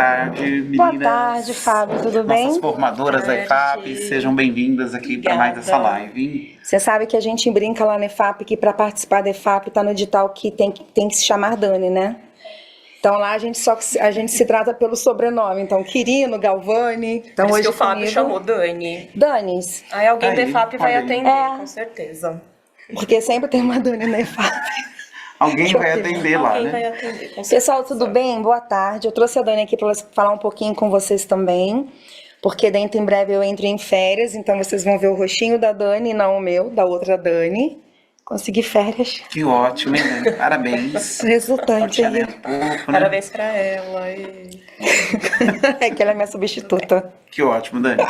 Tarde, Boa meninas. tarde, Fábio, tudo bem? Nossas formadoras da EFAP, sejam bem-vindas aqui para mais essa live. Você sabe que a gente brinca lá na EFAP que para participar da EFAP está no edital que tem que se chamar Dani, né? Então lá a gente se trata pelo sobrenome. Então, Quirino, Galvani. Então, por isso hoje que o Fábio comigo, chamou Dani. Danis. Aí alguém da EFAP vai olha aí. atender, com certeza. Porque sempre tem uma Dani na EFAP. Alguém vai atender lá, Alguém né? vai atender, com certeza. Pessoal, tudo bem? Boa tarde. Eu trouxe a Dani aqui para falar um pouquinho com vocês também, porque dentro em breve eu entro em férias, então vocês vão ver o rostinho da Dani, não o meu, da outra Dani. Consegui férias. Que ótimo, hein, Dani? Parabéns. Resultante aí. Sorteamento pouco, né? Parabéns pra ela. É que ela é minha substituta. Que ótimo, Dani.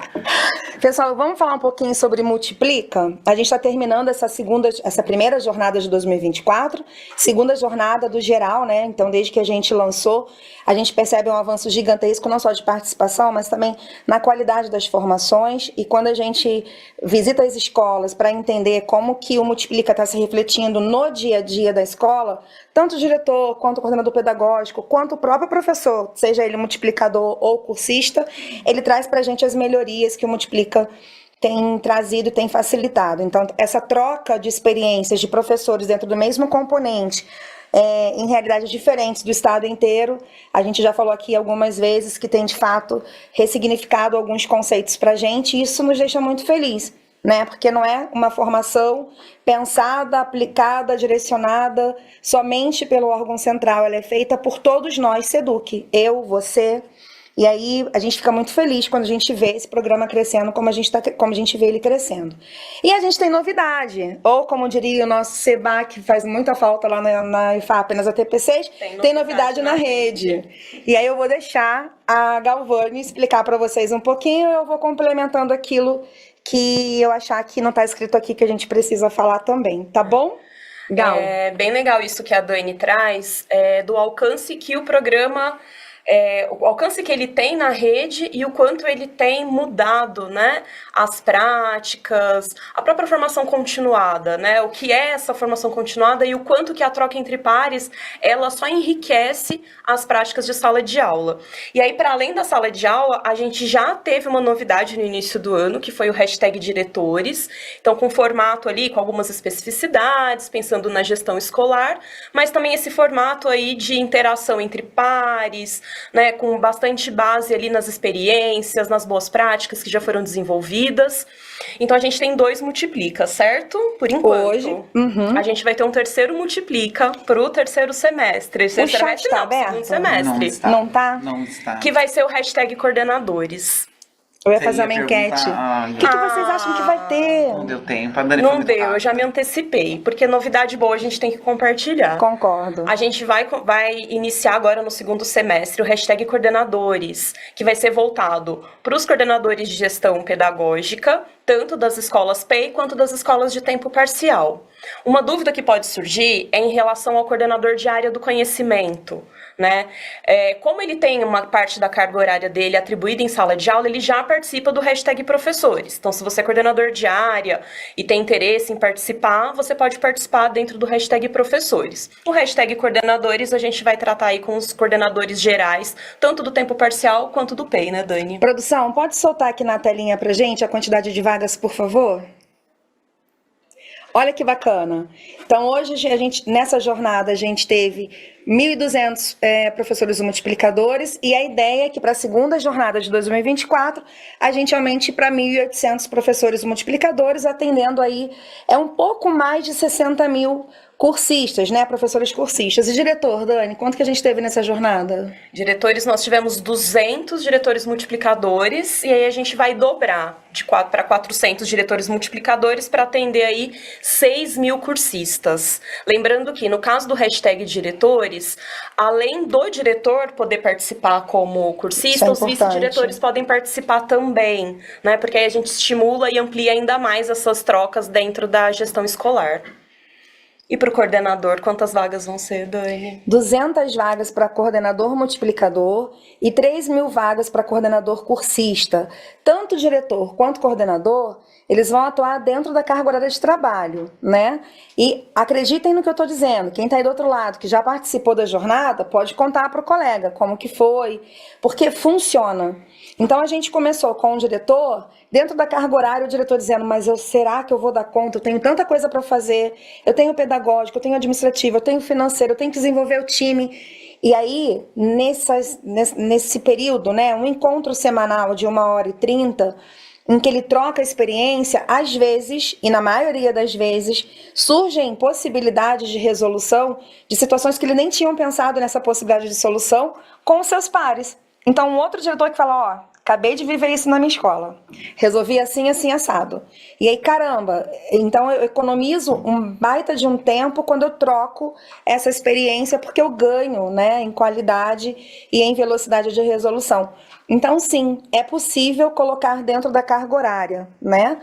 Pessoal, vamos falar um pouquinho sobre Multiplica? A gente está terminando essa primeira jornada de 2024, segunda jornada do geral, né? Então, desde que a gente lançou, a gente percebe um avanço gigantesco, não só de participação, mas também na qualidade das formações. E quando a gente visita as escolas para entender como que o Multiplica está se refletindo no dia a dia da escola, tanto o diretor, quanto o coordenador pedagógico, quanto o próprio professor, seja ele multiplicador ou cursista, ele traz para a gente as melhorias que o Multiplica tem trazido e tem facilitado. Então, essa troca de experiências de professores dentro do mesmo componente, em realidades diferentes do estado inteiro, a gente já falou aqui algumas vezes que tem, de fato, ressignificado alguns conceitos para a gente, e isso nos deixa muito feliz, né? Porque não é uma formação pensada, aplicada, direcionada somente pelo órgão central, ela é feita por todos nós, SEDUC, eu, você. E aí a gente fica muito feliz quando a gente vê esse programa crescendo como a gente vê ele crescendo. E a gente tem novidade, ou como diria o nosso Seba, que faz muita falta lá na IFAP, nas ATPCs, tem novidade na rede. E aí eu vou deixar a Galvani explicar para vocês um pouquinho, eu vou complementando aquilo que eu achar que não está escrito aqui que a gente precisa falar também, tá bom? Gal. É bem legal isso que a Dani traz, do alcance que o programa... o alcance que ele tem na rede e o quanto ele tem mudado, né, as práticas, a própria formação continuada, né, o que é essa formação continuada e o quanto que a troca entre pares, ela só enriquece as práticas de sala de aula. E aí, para além da sala de aula, a gente já teve uma novidade no início do ano, que foi o hashtag diretores, então com formato ali, com algumas especificidades, pensando na gestão escolar, mas também esse formato aí de interação entre pares, né, com bastante base ali nas experiências, nas boas práticas que já foram desenvolvidas. Então, a gente tem 2 Multiplica, certo? Por enquanto. Hoje. A gente vai ter um terceiro Multiplica para o terceiro semestre. O chat está aberto? Segundo semestre. Não está. Não tá? Não está. Que vai ser o hashtag coordenadores. Eu ia Você fazer ia uma enquete. perguntar, O que vocês acham que vai ter? Não deu tempo. A Dani Não foi muito deu, eu rápida. já me antecipei, porque novidade boa a gente tem que compartilhar. Concordo. A gente vai iniciar agora no segundo semestre o hashtag coordenadores, que vai ser voltado para os coordenadores de gestão pedagógica, tanto das escolas PEI quanto das escolas de tempo parcial. Uma dúvida que pode surgir é em relação ao coordenador de área do conhecimento, né? Como ele tem uma parte da carga horária dele atribuída em sala de aula, ele já participa do hashtag professores. Então, se você é coordenador de área e tem interesse em participar, você pode participar dentro do hashtag professores. O hashtag coordenadores a gente vai tratar aí com os coordenadores gerais, tanto do tempo parcial quanto do PEI, né, Dani? Produção, pode soltar aqui na telinha pra gente a quantidade de vagas, por favor? Olha que bacana. Então, hoje, nessa jornada, a gente teve 1.200 professores multiplicadores e a ideia é que para a segunda jornada de 2024, a gente aumente para 1.800 professores multiplicadores, atendendo aí um pouco mais de 60 mil cursistas, né, professores cursistas. E diretor, Dani, quanto que a gente teve nessa jornada? Diretores, nós tivemos 200 diretores multiplicadores e aí a gente vai dobrar de 4 para 400 diretores multiplicadores para atender aí 6 mil cursistas. Lembrando que no caso do hashtag diretores, além do diretor poder participar como cursista, os vice-diretores podem participar também, né, porque aí a gente estimula e amplia ainda mais essas trocas dentro da gestão escolar. E para o coordenador, quantas vagas vão ser, Dani? 200 vagas para coordenador multiplicador e 3 mil vagas para coordenador cursista. Tanto diretor quanto coordenador, eles vão atuar dentro da carga horária de trabalho, né? E acreditem no que eu estou dizendo, quem está aí do outro lado, que já participou da jornada, pode contar para o colega como que foi, porque funciona. Então a gente começou com o diretor, dentro da carga horária, o diretor dizendo, mas será que eu vou dar conta? Eu tenho tanta coisa para fazer, eu tenho pedagógico, eu tenho administrativo, eu tenho financeiro, eu tenho que desenvolver o time. E aí, nesse período, né, um encontro semanal de 1h30, em que ele troca a experiência, às vezes, e na maioria das vezes, surgem possibilidades de resolução de situações que ele nem tinham pensado nessa possibilidade de solução com os seus pares. Então, um outro diretor que fala, acabei de viver isso na minha escola, resolvi assim, assim, assado. E aí, caramba, então eu economizo um baita de um tempo quando eu troco essa experiência, porque eu ganho, né, em qualidade e em velocidade de resolução. Então, sim, é possível colocar dentro da carga horária, né?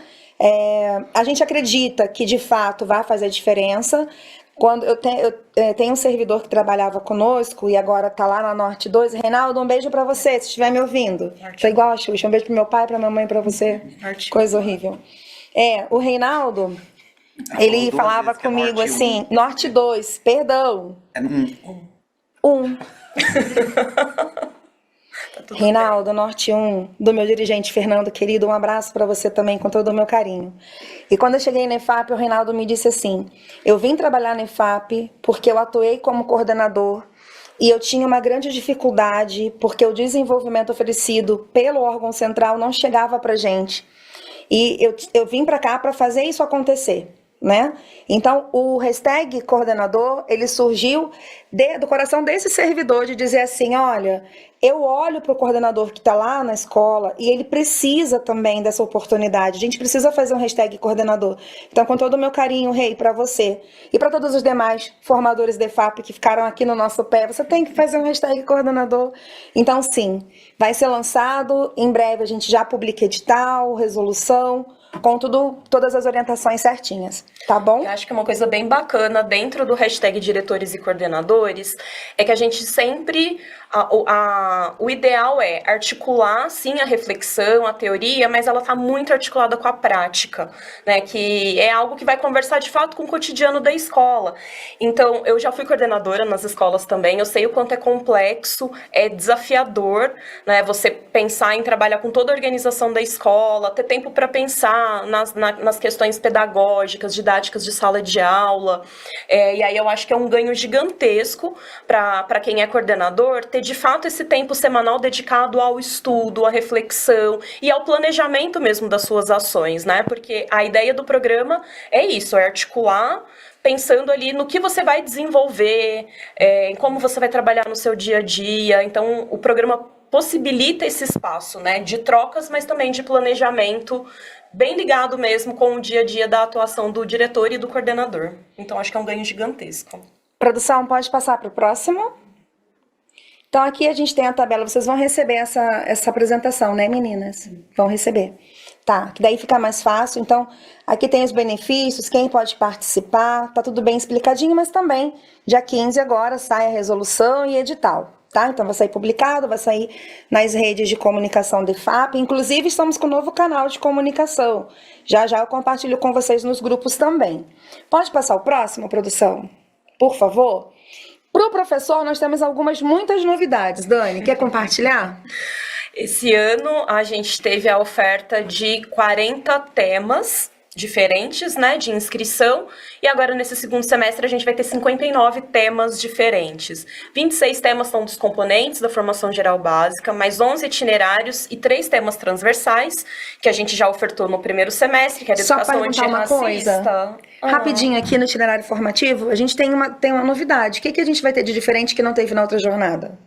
A gente acredita que, de fato, vai fazer diferença. Quando eu tenho um servidor que trabalhava conosco e agora está lá na Norte 2. Reinaldo, um beijo para você, se estiver me ouvindo. Foi igual a Xuxa, um beijo pro meu pai, pra minha mãe, para você. Coisa horrível. O Reinaldo, ele falava comigo assim, Norte 2, perdão. Um. Reinaldo, Norte 1, do meu dirigente Fernando, querido, um abraço para você também, com todo o meu carinho. E quando eu cheguei na EFAP, o Reinaldo me disse assim, eu vim trabalhar na EFAP porque eu atuei como coordenador e eu tinha uma grande dificuldade porque o desenvolvimento oferecido pelo órgão central não chegava para gente. E eu vim para cá para fazer isso acontecer, né? Então, o hashtag coordenador, ele surgiu do coração desse servidor, de dizer assim, olha, eu olho para o coordenador que está lá na escola e ele precisa também dessa oportunidade. A gente precisa fazer um hashtag coordenador. Então, com todo o meu carinho, Rei, para você e para todos os demais formadores de EFAP que ficaram aqui no nosso pé, você tem que fazer um hashtag coordenador. Então, sim, vai ser lançado. Em breve a gente já publica edital, resolução, com todas as orientações certinhas, tá bom? Eu acho que uma coisa bem bacana dentro do hashtag diretores e coordenadores é que a gente sempre, o ideal é articular, sim, a reflexão, a teoria, mas ela está muito articulada com a prática, né, que é algo que vai conversar de fato com o cotidiano da escola. Então, eu já fui coordenadora nas escolas também, eu sei o quanto é complexo, é desafiador, né, você pensar em trabalhar com toda a organização da escola, ter tempo para pensar nas questões pedagógicas, didáticas de sala de aula, e aí eu acho que é um ganho gigantesco para quem é coordenador, ter de fato esse tempo semanal dedicado ao estudo, à reflexão e ao planejamento mesmo das suas ações, né? Porque a ideia do programa é isso, é articular, pensando ali no que você vai desenvolver, em como você vai trabalhar no seu dia a dia. Então, o programa possibilita esse espaço, né, de trocas, mas também de planejamento, bem ligado mesmo com o dia a dia da atuação do diretor e do coordenador. Então, acho que é um ganho gigantesco. Produção, pode passar para o próximo? Então, aqui a gente tem a tabela. Vocês vão receber essa apresentação, né, meninas? Vão receber. Tá, que daí fica mais fácil. Então, aqui tem os benefícios, quem pode participar. Tá tudo bem explicadinho, mas também, dia 15 agora, sai a resolução e edital. Tá? Então vai sair publicado, vai sair nas redes de comunicação da EFAP. Inclusive, estamos com um novo canal de comunicação. Já eu compartilho com vocês nos grupos também. Pode passar o próximo, produção? Por favor? Para o professor, nós temos muitas novidades. Dani, quer compartilhar? Esse ano, a gente teve a oferta de 40 temas diferentes, né, de inscrição, e agora nesse segundo semestre a gente vai ter 59 temas diferentes. 26 temas são dos componentes da formação geral básica, mais 11 itinerários e 3 temas transversais, que a gente já ofertou no primeiro semestre, que é a educação antirracista. Rapidinho aqui no itinerário formativo, a gente tem uma novidade. O que a gente vai ter de diferente que não teve na outra jornada?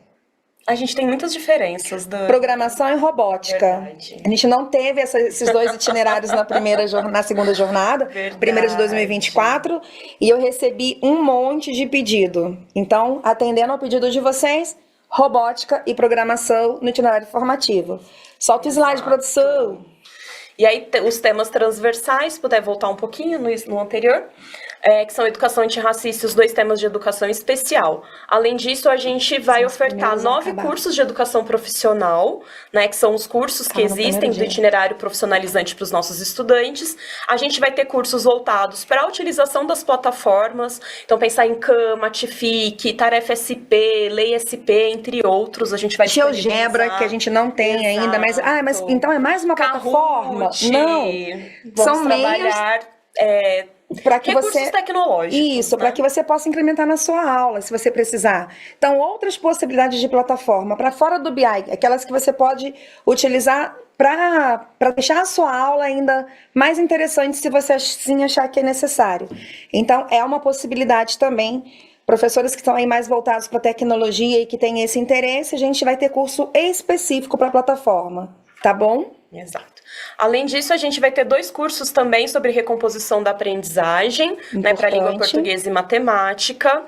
A gente tem muitas diferenças. Programação e robótica. Verdade. A gente não teve esses 2 itinerários na segunda jornada, verdade. Primeira de 2024, e eu recebi um monte de pedido. Então, atendendo ao pedido de vocês, robótica e programação no itinerário formativo. Solta o slide, produção. E aí, os temas transversais, puder voltar um pouquinho no anterior. que são educação antirracista e os 2 temas de educação especial. Além disso, a gente vai ofertar 9 cursos de educação profissional, né, que são os cursos que existem do itinerário profissionalizante para os nossos estudantes. A gente vai ter cursos voltados para a utilização das plataformas, então pensar em Cama, Tific, Tarefa SP, Lei SP, entre outros. A gente vai GeoGebra, que a gente não tem ainda, mas então é mais uma plataforma? Não, são meios para que recursos tecnológicos. Isso, para que você possa incrementar na sua aula, se você precisar. Então, outras possibilidades de plataforma para fora do BI, aquelas que você pode utilizar para deixar a sua aula ainda mais interessante, se você assim achar que é necessário. Então, é uma possibilidade também. Professores que estão aí mais voltados para tecnologia e que têm esse interesse, a gente vai ter curso específico para a plataforma, tá bom? Exato. Além disso, a gente vai ter 2 cursos também sobre recomposição da aprendizagem, né, para língua portuguesa e matemática.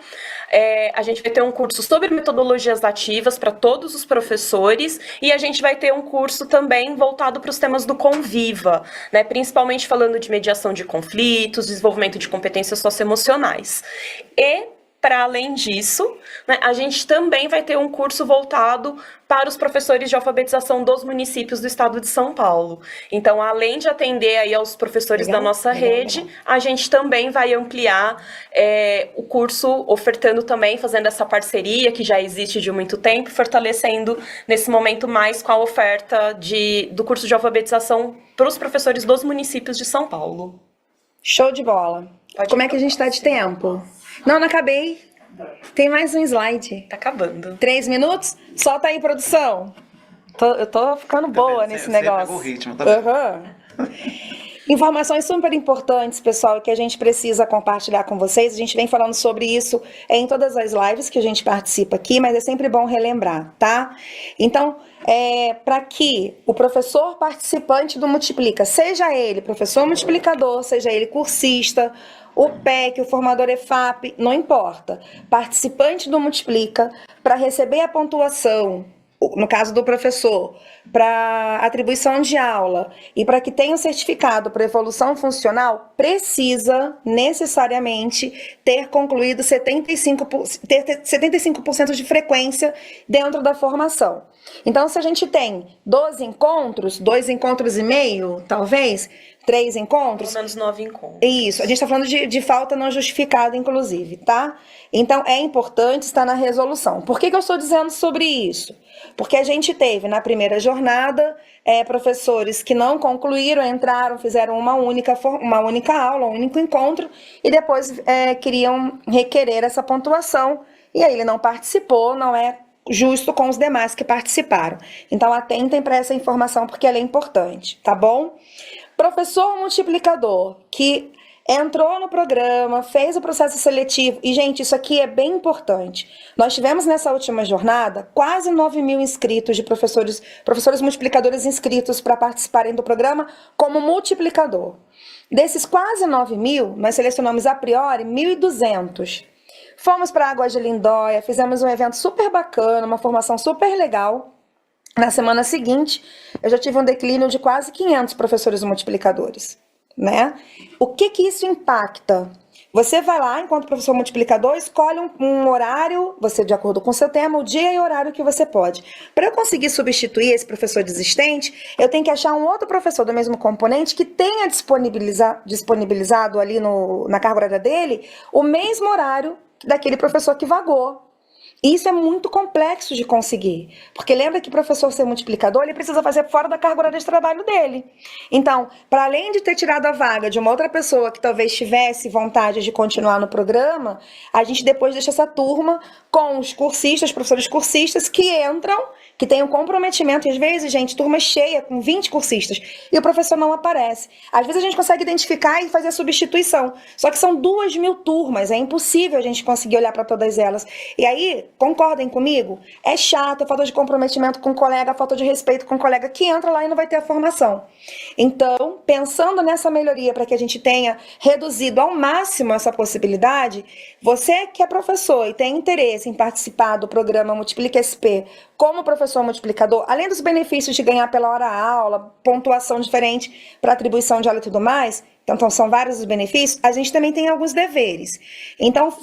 A gente vai ter um curso sobre metodologias ativas para todos os professores e a gente vai ter um curso também voltado para os temas do Conviva, né, principalmente falando de mediação de conflitos, desenvolvimento de competências socioemocionais. E para além disso, né, a gente também vai ter um curso voltado para os professores de alfabetização dos municípios do estado de São Paulo. Então, além de atender aí aos professores da nossa rede, a gente também vai ampliar o curso, ofertando também, fazendo essa parceria que já existe de muito tempo, fortalecendo nesse momento mais com a oferta do curso de alfabetização para os professores dos municípios de São Paulo. Show de bola. Como é que a gente está de tempo? Não acabei. Tem mais um slide. Tá acabando. 3 minutos? Solta aí, produção. Eu tô ficando boa nesse negócio. Pegou o ritmo, tá bem. Informações super importantes, pessoal, que a gente precisa compartilhar com vocês. A gente vem falando sobre isso em todas as lives que a gente participa aqui, mas é sempre bom relembrar, tá? Então, para que o professor participante do Multiplica, seja ele professor multiplicador, seja ele cursista, o PEC, o formador EFAP, não importa. Participante do Multiplica, para receber a pontuação, no caso do professor, para atribuição de aula e para que tenha um certificado para evolução funcional, precisa necessariamente ter concluído 75% de frequência dentro da formação. Então, se a gente tem 12 encontros, 2 encontros e meio, talvez, 3 encontros. Pelo menos 9 encontros. Isso, a gente está falando de falta não justificada, inclusive, tá? Então, é importante estar na resolução. Por que eu estou dizendo sobre isso? Porque a gente teve, na primeira jornada, professores que não concluíram, entraram, fizeram uma única aula, um único encontro, e depois queriam requerer essa pontuação, e aí ele não participou, não é justo com os demais que participaram. Então, atentem para essa informação, porque ela é importante, tá bom? Professor multiplicador, que entrou no programa, fez o processo seletivo, e, gente, isso aqui é bem importante. Nós tivemos nessa última jornada quase 9.000 inscritos de professores multiplicadores inscritos para participarem do programa como multiplicador. Desses quase 9.000, nós selecionamos a priori 1.200. Fomos para a Água de Lindóia, fizemos um evento super bacana, uma formação super legal. Na semana seguinte, eu já tive um declínio de quase 500 professores multiplicadores, né? O que isso impacta? Você vai lá, enquanto professor multiplicador, escolhe um horário, você de acordo com o seu tema, o dia e o horário que você pode. Para eu conseguir substituir esse professor desistente, eu tenho que achar um outro professor do mesmo componente que tenha disponibilizado ali na carga horária dele o mesmo horário daquele professor que vagou. E isso é muito complexo de conseguir, porque lembra que o professor ser multiplicador, ele precisa fazer fora da carga horária de trabalho dele. Então, para além de ter tirado a vaga de uma outra pessoa que talvez tivesse vontade de continuar no programa, a gente depois deixa essa turma com os cursistas, professores cursistas que entram, que têm um comprometimento, e às vezes, gente, turma cheia, com 20 cursistas, e o professor não aparece. Às vezes a gente consegue identificar e fazer a substituição, só que são 2.000 turmas, é impossível a gente conseguir olhar para todas elas. E aí, concordem comigo? É chato, a falta de comprometimento com o colega, a falta de respeito com o colega que entra lá e não vai ter a formação. Então, pensando nessa melhoria para que a gente tenha reduzido ao máximo essa possibilidade, você que é professor e tem interesse em participar do programa Multiplica SP como professor multiplicador, além dos benefícios de ganhar pela hora aula, pontuação diferente para atribuição de aula e tudo mais, então são vários os benefícios, a gente também tem alguns deveres. Então,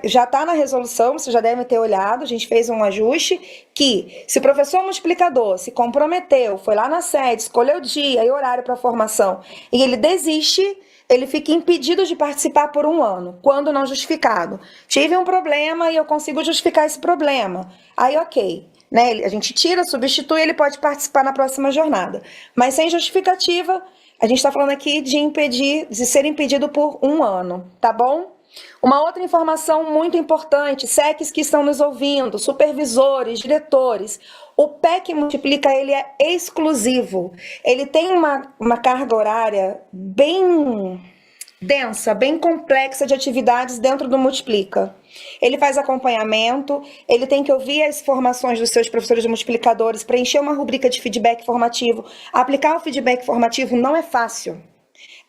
já está na resolução, você já deve ter olhado, a gente fez um ajuste, que se o professor multiplicador se comprometeu, foi lá na sede, escolheu o dia e horário para a formação, e ele desiste, ele fica impedido de participar por 1 ano, quando não justificado. Tive um problema e eu consigo justificar esse problema. Aí, ok. Né? A gente tira, substitui, ele pode participar na próxima jornada. Mas sem justificativa, a gente está falando aqui de ser impedido por 1 ano, tá bom? Uma outra informação muito importante, SECs que estão nos ouvindo, supervisores, diretores, o PEC Multiplica, ele é exclusivo. Ele tem uma carga horária bem densa, bem complexa de atividades dentro do Multiplica. Ele faz acompanhamento, ele tem que ouvir as formações dos seus professores multiplicadores, preencher uma rubrica de feedback formativo. Aplicar o feedback formativo não é fácil.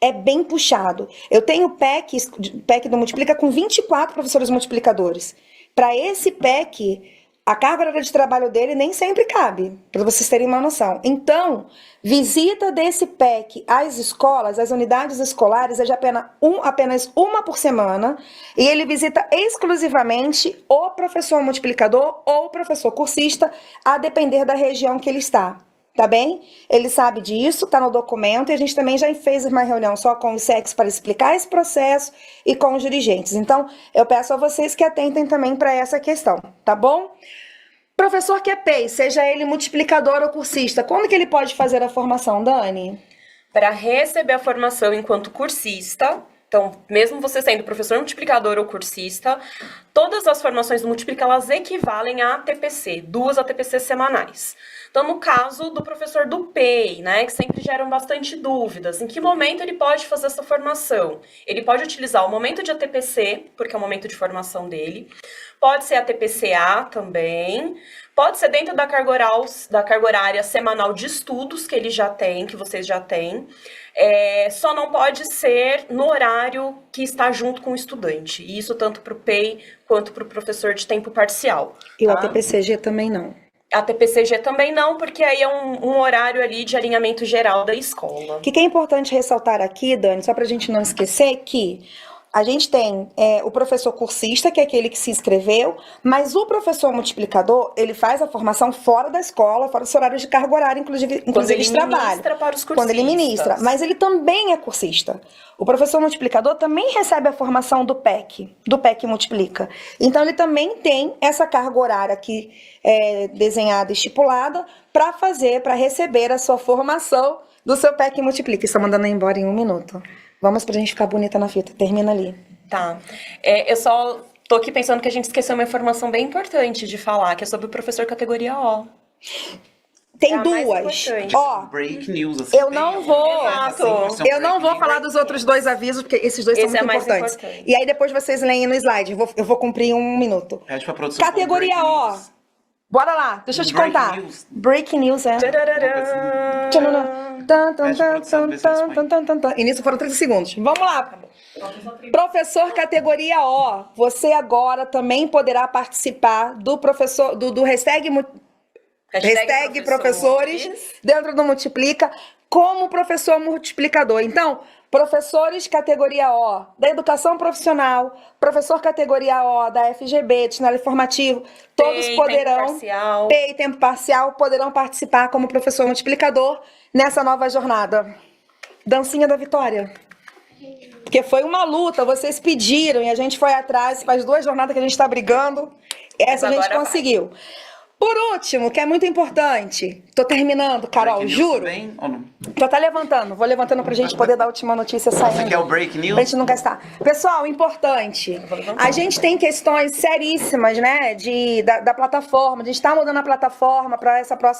É bem puxado. Eu tenho PEC do Multiplica com 24 professores multiplicadores. Para esse PEC, a carga horária de trabalho dele nem sempre cabe, para vocês terem uma noção. Então, visita desse PEC às escolas, às unidades escolares, é de apenas uma por semana, e ele visita exclusivamente o professor multiplicador ou o professor cursista, a depender da região que ele está. Tá bem? Ele sabe disso, tá no documento, e a gente também já fez uma reunião só com os SECs para explicar esse processo e com os dirigentes. Então, eu peço a vocês que atentem também para essa questão, tá bom? Professor que é PEI, seja ele multiplicador ou cursista, quando que ele pode fazer a formação, Dani? Para receber a formação enquanto cursista, então, mesmo você sendo professor multiplicador ou cursista, todas as formações do Multiplica, elas equivalem a ATPC, 2 ATPC semanais. Então, no caso do professor do PEI, né, que sempre geram bastante dúvidas, em que momento ele pode fazer essa formação? Ele pode utilizar o momento de ATPC, porque é o momento de formação dele, pode ser ATPCA também, pode ser dentro da carga horária semanal de estudos que ele já tem, que vocês já têm, só não pode ser no horário que está junto com o estudante, e isso tanto para o PEI quanto para o professor de tempo parcial. E tá? o ATPCG também não. A TPCG também não, porque aí é um horário ali de alinhamento geral da escola. O que é importante ressaltar aqui, Dani, só para a gente não esquecer, que a gente tem o professor cursista, que é aquele que se inscreveu, mas o professor multiplicador, ele faz a formação fora da escola, fora dos horários de carga horária, inclusive de trabalho. Para os cursistas. Quando ele ministra, mas ele também é cursista. O professor multiplicador também recebe a formação do PEC Multiplica. Então, ele também tem essa carga horária aqui desenhada e estipulada para receber a sua formação do seu PEC Multiplica. Estou mandando embora em 1 minuto. Vamos pra gente ficar bonita na fita. Termina ali. Tá. Eu só tô aqui pensando que a gente esqueceu uma informação bem importante de falar, que é sobre o professor categoria O. Tem duas. Ó, break news, assim, eu não vou. Exato. Eu não vou falar dos outros 2 avisos, porque esses 2 são muito importantes. E aí depois vocês leem no slide. Eu vou cumprir 1 minuto. Pede pra produção. Categoria O. Bora lá, deixa eu te contar. Break news, E nisso foram 30 segundos. Vamos lá. Professor categoria O, você agora também poderá participar do hashtag professores dentro do Multiplica como professor multiplicador. Então, professores categoria O da educação profissional, professor categoria O da FGB, itinerário formativo, todos poderão, PEI tempo parcial, poderão participar como professor multiplicador nessa nova jornada. Dancinha da vitória. Porque foi uma luta, vocês pediram e a gente foi atrás, faz 2 jornadas que a gente está brigando, essa a gente conseguiu. Por último, que é muito importante, tô terminando, Carol, juro. Bem, ou não? Tô até levantando, vou levantando pra gente poder dar a última notícia saindo. Você quer o break news? Pra gente não gastar. Pessoal, importante, a gente tem questões seríssimas, né, da plataforma, a gente tá mudando a plataforma para essa próxima